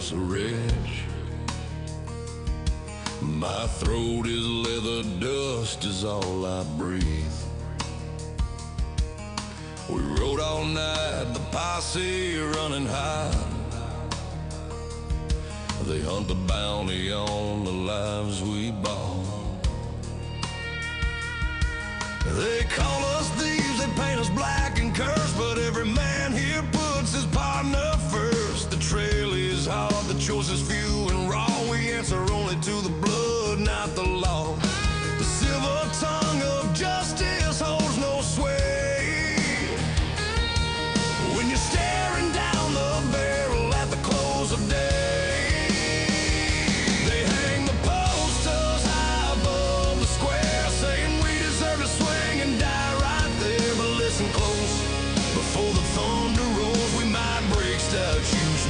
house of rich. My throat is leather, dust is all I breathe. We rode all night, the posse running high. They hunt the bounty on the lives we bought. They call us thieves, they paint us black and cursed, but every man here puts his partner first. The trail is hard, the choice is few and raw. We answer only to the blood, not the law. The silver tongue of justice holds no sway when you're staring down the barrel at the close of day.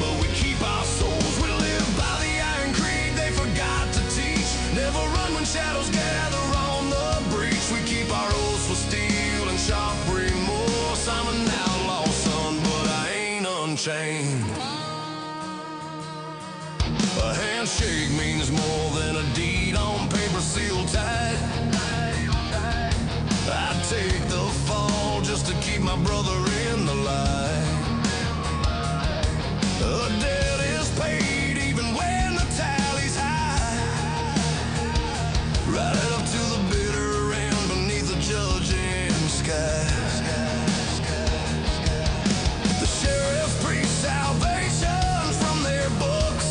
But we keep our souls, we live by the iron creed they forgot to teach. Never run when shadows gather on the breach. We keep our oaths with steel and sharp remorse. I'm an outlaw, son, but I ain't unchained. A handshake means more than a deed on paper sealed tight. I take the fall just to keep my brother in the light. A debt is paid even when the tally's high. Right up to the bitter end beneath the judging sky. The sheriff preached salvation from their books,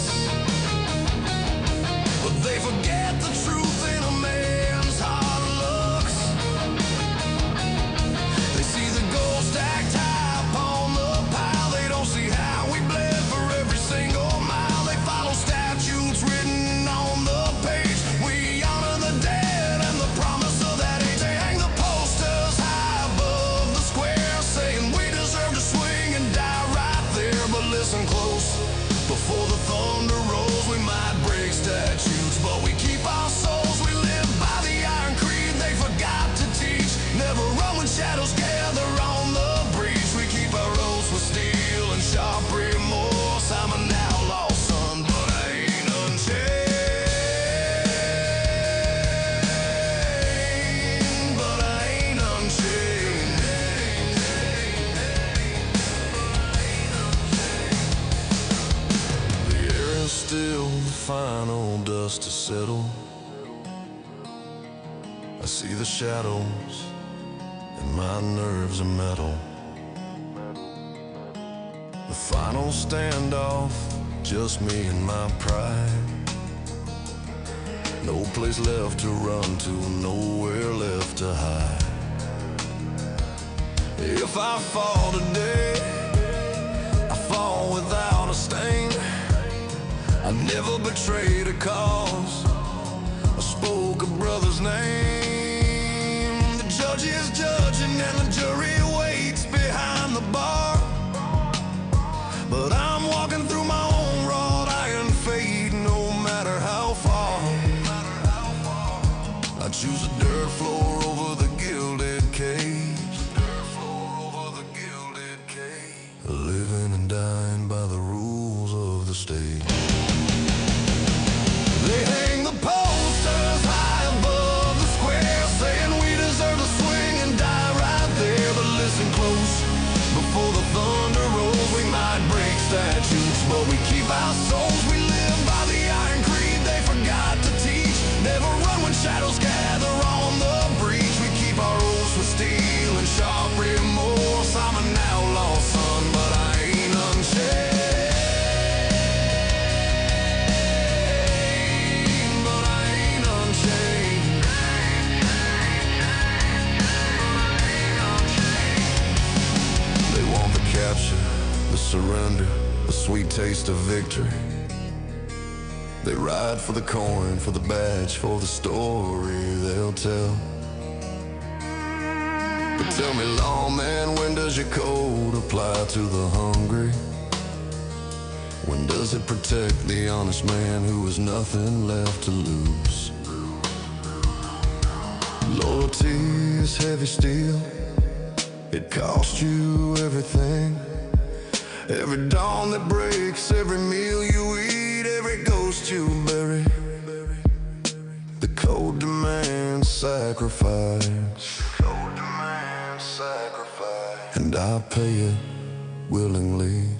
but they forget the truth in a man's hard looks. They see the gold stacked high upon the pile. They don't see how we bled single mile. They follow statutes written on the page. We honor the dead and the promise of that age. They hang the posters high above the square, saying we deserve to swing and die right there. But listen close, before the thunder rolls, we might break statutes, but we keep our souls. We live by the iron creed they forgot to teach. Never run when shadows gather on the breach. We keep our oaths with steel and sharp remorse. I'm an outlaw, son, but I ain't unchained. But I ain't unchained. The air is still, the final dust to settle. I see the shadows, and my nerves are metal. The final standoff, just me and my pride. No place left to run to, nowhere left to hide. If I fall today, I fall without a stain. I never betrayed a cause, I spoke a brother's name. The judge is judging and the jury waits behind the bar, but I'm walking through my own wrought iron fate, no matter how far. I choose a dirt floor over the gilded cage. Living and dying by the rules of the stage. They hang the posters high above the square, saying we deserve to swing and die right there. But listen close, before the thunder rolls, we might break statutes, but we keep our souls. We live by the iron creed they forgot to teach. Never run when shadows gather on the breach. We keep our oaths with steel and sharp remorse. I'm an outlaw, son, but I ain't unchained. But I ain't unchained. They want the capture, the surrender, the sweet taste of victory. They ride for the coin, for the badge, for the story they'll tell. But tell me, lawman, when does your code apply to the hungry? When does it protect the honest man who has nothing left to lose? Loyalty is heavy steel, it cost you everything. Every dawn that breaks, every meal you eat, every ghost you bury. The code demands sacrifice. The code demands sacrifice. And I pay it willingly.